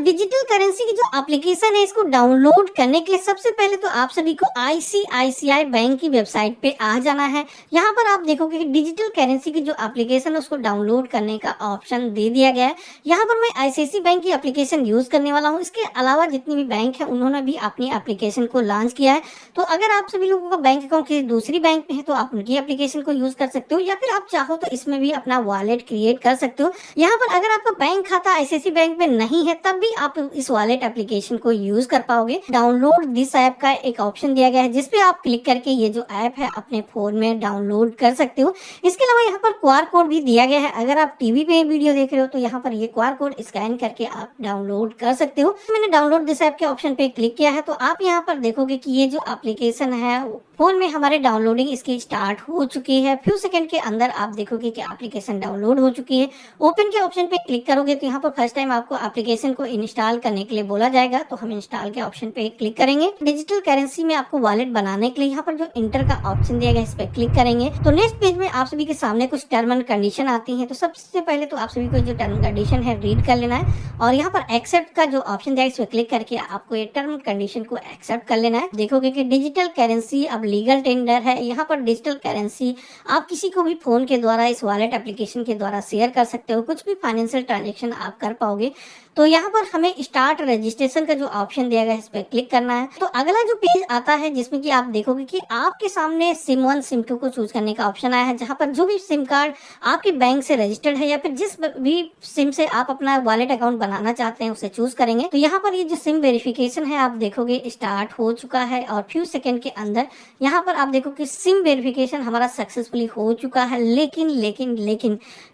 Digital currency की जो application है इसको डाउनलोड करने के लिए सबसे पहले तो आप सभी को आईसीआईसीआई बैंक की वेबसाइट पे आ जाना है। यहाँ पर आप देखोगे कि डिजिटल करेंसी की जो एप्लीकेशन है उसको डाउनलोड करने का ऑप्शन दे दिया गया है। यहाँ पर मैं आईसीआईसीआई बैंक की एप्लीकेशन यूज करने वाला हूँ। इसके अलावा जितनी भी बैंक है उन्होंने भी अपनी एप्लीकेशन को लॉन्च किया है। तो अगर आप सभी लोगों का बैंक अकाउंट किसी दूसरी बैंक में है तो आप उनकी एप्लीकेशन को यूज कर सकते हो, या फिर आप चाहो तो इसमें भी अपना वॉलेट क्रिएट कर सकते हो। यहाँ पर अगर आपका बैंक खाता आईसीआईसीआई बैंक में नहीं है तब भी आप इस वॉलेट एप्लीकेशन को यूज कर पाओगे। डाउनलोड दिस ऐप का एक ऑप्शन दिया गया है जिसपे आप क्लिक करके ये जो ऐप है अपने फोन में डाउनलोड कर सकते हो। इसके अलावा यहाँ पर क्यूआर कोड भी दिया गया है। अगर आप टीवी पे वीडियो देख रहे हो तो यहाँ पर ये क्यूआर कोड स्कैन करके आप डाउनलोड कर सकते हो। मैंने डाउनलोड दिस ऐप के ऑप्शन पे क्लिक किया है तो आप यहाँ पर देखोगे कि ये जो एप्लीकेशन है फोन में हमारे डाउनलोडिंग इसकी स्टार्ट हो चुकी है। फ्यू सेकंड के अंदर आप देखोगे कि एप्लीकेशन डाउनलोड हो चुकी है। ओपन के ऑप्शन पे क्लिक करोगे तो यहाँ पर फर्स्ट टाइम आपको एप्लीकेशन को इंस्टॉल करने के लिए बोला जाएगा, तो हम इंस्टॉल के ऑप्शन पे क्लिक करेंगे। डिजिटल करेंसी में आपको वॉलेट बनाने के लिए यहाँ पर जो इंटर का ऑप्शन दिया गया है इस पे क्लिक करेंगे तो नेक्स्ट पेज में आप सभी के सामने कुछ टर्म एंड कंडीशन आती है। तो सबसे पहले तो आप सभी को जो टर्म कंडीशन है रीड कर लेना है और यहाँ पर एक्सेप्ट का जो ऑप्शन दिया है इस पे क्लिक करके आपको ये टर्म कंडीशन को एक्सेप्ट कर लेना है। देखोगे कि डिजिटल करेंसी अब लीगल टेंडर है। यहाँ पर डिजिटल करेंसी आप किसी को भी फोन के द्वारा इस वॉलेट एप्लीकेशन के द्वारा शेयर कर सकते हो, कुछ भी फाइनेंशियल ट्रांजेक्शन आप कर पाओगे। तो यहाँ पर हमें स्टार्ट रजिस्ट्रेशन का जो ऑप्शन दिया गया है इस पे क्लिक करना है। तो अगला जो पेज आता है जिसमें कि आप देखोगे कि आपके सामने सिम 1 सिम 2 को चूज करने का ऑप्शन आया है, जहाँ पर जो भी सिम कार्ड आपके बैंक से रजिस्टर्ड है या फिर जिस भी सिम से आप अपना वॉलेट अकाउंट बनाना चाहते हैं उसे चूज करेंगे। तो यहाँ पर ये जो सिम वेरिफिकेशन है आप देखोगे स्टार्ट हो चुका है और फ्यू सेकंड के अंदर यहाँ पर आप देखो कि सिम वेरिफिकेशन हमारा सक्सेसफुली हो चुका है। लेकिन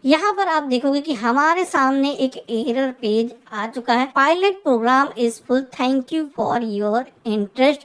यहाँ पर आप देखोगे कि हमारे सामने एक एरर पेज आ चुका है, pilot program is full, thank you for your interest.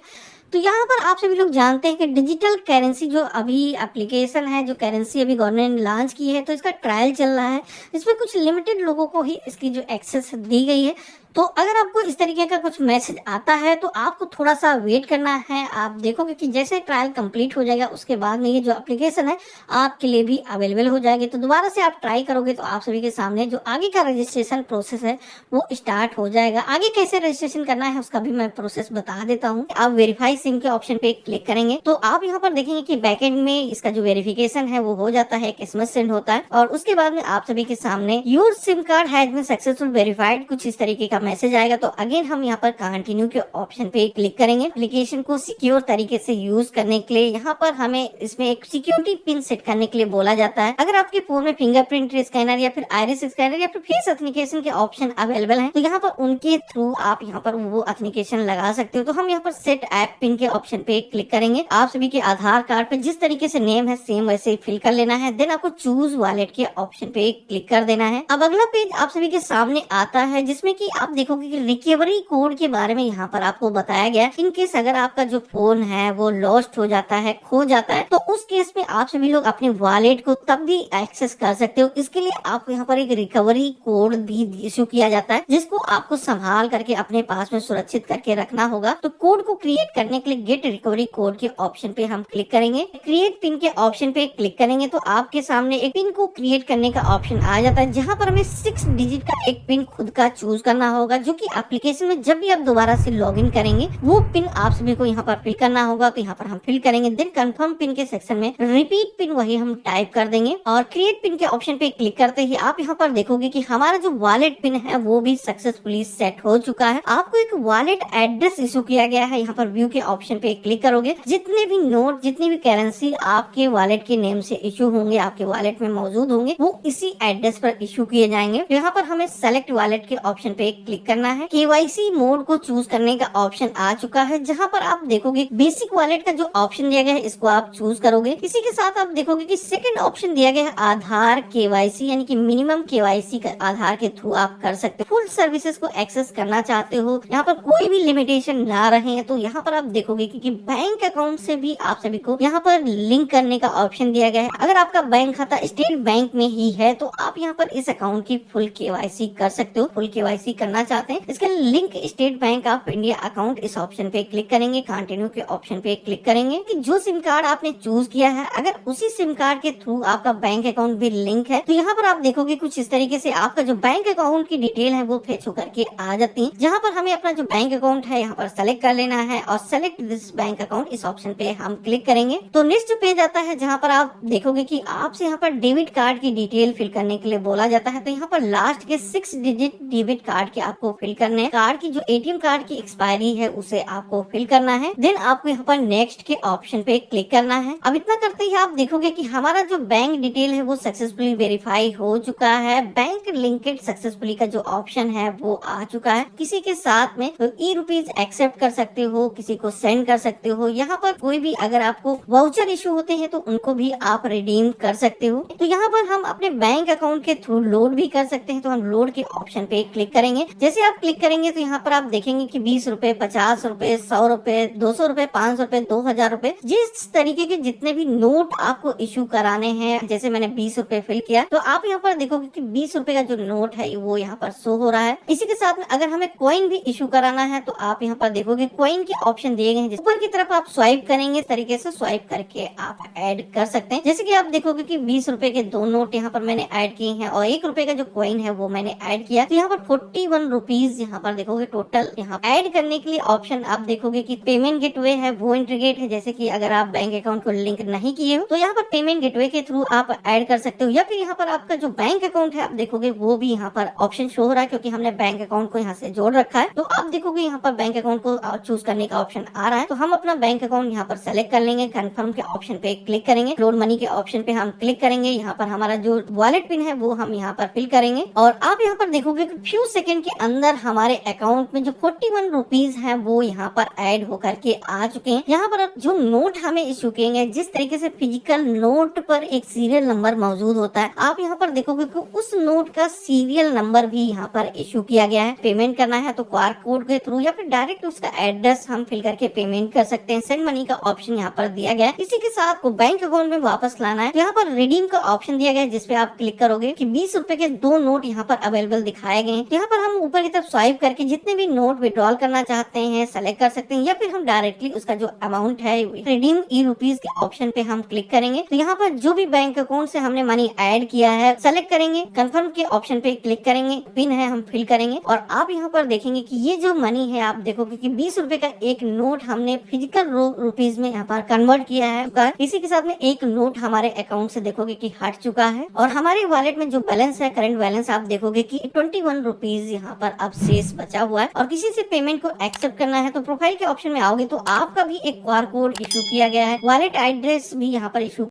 तो यहाँ पर आप सभी लोग जानते हैं कि डिजिटल करेंसी जो अभी एप्लीकेशन है, जो करेंसी अभी गवर्नमेंट ने लॉन्च की है, तो इसका ट्रायल चल रहा है। इसमें कुछ लिमिटेड लोगों को ही इसकी जो एक्सेस दी गई है। तो अगर आपको इस तरीके का कुछ मैसेज आता है तो आपको थोड़ा सा वेट करना है। आप देखोगे कि जैसे ट्रायल कंप्लीट हो जाएगा उसके बाद में ये जो एप्लीकेशन है आपके लिए भी अवेलेबल हो जाएगी। तो दोबारा से आप ट्राई करोगे तो आप सभी के सामने जो आगे का रजिस्ट्रेशन प्रोसेस है वो स्टार्ट हो जाएगा। आगे कैसे रजिस्ट्रेशन करना है उसका भी मैं प्रोसेस बता देता हूँ। आप वेरीफाई सिम के ऑप्शन पे क्लिक करेंगे तो आप यहाँ पर देखेंगे कि बैकएंड में इसका जो वेरिफिकेशन है वो हो जाता है, SMS सेंड होता है और उसके बाद में आप सभी के सामने your sim card has been successful verified कुछ इस तरीके का मैसेज आएगा। तो अगेन हम यहाँ पर कंटिन्यू के ऑप्शन पे क्लिक करेंगे। एप्लीकेशन को सिक्योर तरीके से यूज करने के लिए यहाँ पर हमें इसमें एक सिक्योरिटी पिन सेट करने के लिए बोला जाता है। अगर आपके फोन में फिंगरप्रिंट स्कैनर या फिर आइरिस स्कैनर या फिर फेस ऑथेंटिकेशन के ऑप्शन अवेलेबल है तो यहाँ पर उनके थ्रू आप यहाँ पर वो ऑथेंटिकेशन लगा सकते हो। तो हम यहाँ पर सेट ऐप पिन के ऑप्शन पे क्लिक करेंगे। आप सभी के आधार कार्ड पे जिस तरीके से नेम है सेम वैसे ही फिल कर लेना है। देन आपको चूज वॉलेट के ऑप्शन पे क्लिक कर देना है। अब अगला पेज आप सभी के सामने आता है जिसमें कि आप देखोगे कि रिकवरी कोड के बारे में यहाँ पर आपको बताया गया है। इन केस अगर आपका जो फोन है वो लॉस्ट हो जाता है, खो जाता है, तो उस केस में आप सभी लोग अपने वॉलेट को तब भी एक्सेस कर सकते हो। इसके लिए आपको यहाँ पर एक रिकवरी कोड भी इशू किया जाता है जिसको आपको संभाल करके अपने पास में सुरक्षित करके रखना होगा। तो कोड को क्रिएट करने के लिए गेट रिकवरी कोड के ऑप्शन पे हम क्लिक करेंगे। क्रिएट पिन के ऑप्शन पे क्लिक करेंगे तो आपके सामने एक पिन को क्रिएट करने का ऑप्शन आ जाता है जहाँ पर हमें 6 डिजिट का एक पिन खुद का चूज करना होगा, जो कि एप्लीकेशन में जब भी आप दोबारा से लॉगिन करेंगे वो पिन आप सभी को यहाँ पर फिल करना होगा। तो यहाँ पर हम फिल करेंगे। देन कंफर्म पिन के सेक्शन में रिपीट पिन वही हम टाइप कर देंगे और क्रिएट पिन के ऑप्शन पे क्लिक करते ही आप यहाँ पर देखोगे कि हमारा जो वॉलेट पिन है वो भी सक्सेसफुली सेट हो चुका है। आपको एक वॉलेट एड्रेस इशू किया गया है। यहाँ पर व्यू के ऑप्शन पे क्लिक करोगे, जितने भी नोट, जितनी भी करेंसी आपके वॉलेट के नेम से इशू होंगे, आपके वॉलेट में मौजूद होंगे, वो इसी एड्रेस पर इशू किए जाएंगे। यहाँ पर हमें सेलेक्ट वॉलेट के ऑप्शन पे क्लिक करना है। केवाईसी मोड को चूज करने का ऑप्शन आ चुका है जहाँ पर आप देखोगे बेसिक वॉलेट का जो ऑप्शन दिया गया है इसको आप चूज करोगे। इसी के साथ आप देखोगे कि सेकंड ऑप्शन दिया गया है आधार केवाईसी, यानी कि मिनिमम केवाईसी का आधार के थ्रू आप कर सकते हो। फुल सर्विसेज को एक्सेस करना चाहते हो, यहाँ पर कोई भी लिमिटेशन ना रहे, तो यहाँ पर आप देखोगे कि बैंक अकाउंट से भी आप सभी को यहाँ पर लिंक करने का ऑप्शन दिया गया है। अगर आपका बैंक खाता स्टेट बैंक में ही है तो आप यहाँ पर इस अकाउंट की फुल केवाईसी कर सकते हो। फुल केवाईसी करना करना चाहते हैं, इसके लिए link state bank of India account इस ऑप्शन पे क्लिक करेंगे, कंटिन्यू के ऑप्शन पे क्लिक करेंगे कि जो सिम कार्ड आपने चूज किया है अगर उसी सिम कार्ड के थ्रू आपका बैंक अकाउंट भी लिंक है तो यहाँ पर आप देखोगे कुछ इस तरीके से आपका जो बैंक अकाउंट की डिटेल है वो फेच होकर के आ जाती है, जहाँ पर हमें अपना जो बैंक अकाउंट है यहाँ पर सेलेक्ट कर लेना है और सेलेक्ट दिस बैंक अकाउंट इस ऑप्शन पे हम क्लिक करेंगे। तो नेक्स्ट जो पेज आता है जहाँ पर आप देखोगे कि आपसे यहाँ पर डेबिट कार्ड की डिटेल फिल करने के लिए बोला जाता है, तो यहाँ पर लास्ट के 6 डिजिट डेबिट कार्ड के आपको फिल करने हैं। कार्ड की जो एटीएम कार्ड की एक्सपायरी है उसे आपको फिल करना है, देन आपको यहाँ पर नेक्स्ट के ऑप्शन पे क्लिक करना है। अब इतना करते ही आप देखोगे कि हमारा जो बैंक डिटेल है वो सक्सेसफुली वेरीफाई हो चुका है, बैंक लिंकेड सक्सेसफुली का जो ऑप्शन है वो आ चुका है। किसी के साथ में तो ₹E एक्सेप्ट कर सकते हो, किसी को सेंड कर सकते हो, यहाँ पर कोई भी अगर आपको वाउचर इशू होते हैं तो उनको भी आप रिडीम कर सकते हो। तो यहाँ पर हम अपने बैंक अकाउंट के थ्रू लोड भी कर सकते हैं, तो हम लोड के ऑप्शन पे क्लिक करेंगे। जैसे आप क्लिक करेंगे तो यहाँ पर आप देखेंगे कि 20 रुपए, 50 रुपए, 100 रुपए, 200 रुपए, 500 रुपए, 2000 रुपए, जिस तरीके के जितने भी नोट आपको इशू कराने हैं, जैसे मैंने 20 रुपए फिल किया तो आप यहाँ पर देखोगे कि 20 रुपए का जो नोट है वो यहाँ पर शो हो रहा है। इसी के साथ में अगर हमें कॉइन भी इशू कराना है तो आप यहाँ पर देखोगे कॉइन के ऑप्शन दिए गए हैं, ऊपर की तरफ आप स्वाइप करेंगे, इस तरीके से स्वाइप करके आप ऐड कर सकते हैं। जैसे कि आप देखोगे कि 20 रुपए के 2 नोट यहाँ पर मैंने ऐड किए हैं और 1 रुपए का जो कॉइन है वो मैंने ऐड किया, तो यहाँ पर 41 रुपीज यहाँ पर देखोगे टोटल। यहाँ ऐड करने के लिए ऑप्शन आप देखोगे कि पेमेंट गेटवे है वो इंटीग्रेट है, जैसे कि अगर आप बैंक अकाउंट को लिंक नहीं किए हो तो यहाँ पर पेमेंट गेटवे के थ्रू आप ऐड कर सकते हो, या फिर यहाँ पर आपका जो बैंक अकाउंट है आप देखोगे वो भी यहाँ पर ऑप्शन शो हो रहा है क्योंकि हमने बैंक अकाउंट को यहाँ से जोड़ रखा है। तो आप देखोगे यहाँ पर बैंक अकाउंट को चूज करने का ऑप्शन आ रहा है, तो हम अपना बैंक अकाउंट यहाँ पर सेलेक्ट कर लेंगे, कंफर्म के ऑप्शन पे क्लिक करेंगे, अपलोड मनी के ऑप्शन पे हम क्लिक करेंगे। यहाँ पर हमारा जो वॉलेट पिन है वो हम यहाँ पर फिल करेंगे और आप यहाँ पर देखोगे कि फ्यू सेकंड के अंदर हमारे अकाउंट में जो 41 रुपीज है वो यहाँ पर ऐड होकर के आ चुके हैं। यहाँ पर जो नोट हमें इशू किएंगे, जिस तरीके से फिजिकल नोट पर एक सीरियल नंबर मौजूद होता है, आप यहाँ पर देखोगे कि उस नोट का सीरियल नंबर भी यहाँ पर इशू किया गया है। पेमेंट करना है तो क्यूआर कोड के थ्रू या फिर डायरेक्ट उसका एड्रेस हम फिल करके पेमेंट कर सकते हैं। सेंड मनी का ऑप्शन यहाँ पर दिया गया है। इसी के साथ को बैंक अकाउंट में वापस लाना है तो यहाँ पर रिडीम का ऑप्शन दिया गया है, जिसपे आप क्लिक करोगे कि 20 रुपए के 2 नोट यहाँ पर अवेलेबल दिखाए गए हैं। यहाँ पर हम ऊपर की तरफ स्वाइप करके जितने भी नोट विड्रॉल करना चाहते हैं सेलेक्ट कर सकते हैं, या फिर हम डायरेक्टली उसका जो अमाउंट है रिडीम ₹E के ऑप्शन पे हम क्लिक करेंगे। तो यहाँ पर जो भी बैंक अकाउंट से हमने मनी ऐड किया है सेलेक्ट करेंगे, कंफर्म के ऑप्शन पे क्लिक करेंगे, पिन है हम फिल करेंगे और आप यहाँ पर देखेंगे कि ये जो मनी है आप देखोगे कि 20 रुपए का एक नोट हमने फिजिकल रुपीज में यहाँ पर कन्वर्ट किया है। इसी के साथ में एक नोट हमारे अकाउंट से देखोगे कि हट चुका है और हमारे वॉलेट में जो बैलेंस है, करंट बैलेंस, आप देखोगे कि 21 रुपीज यहाँ पर अब शेष बचा हुआ है। और किसी से पेमेंट को एक्सेप्ट करना है तो प्रोफाइल के ऑप्शन में आओगे तो आपका भी एक क्यूआर कोड इशू किया गया है, वॉलेट एड्रेस भी यहाँ पर इशू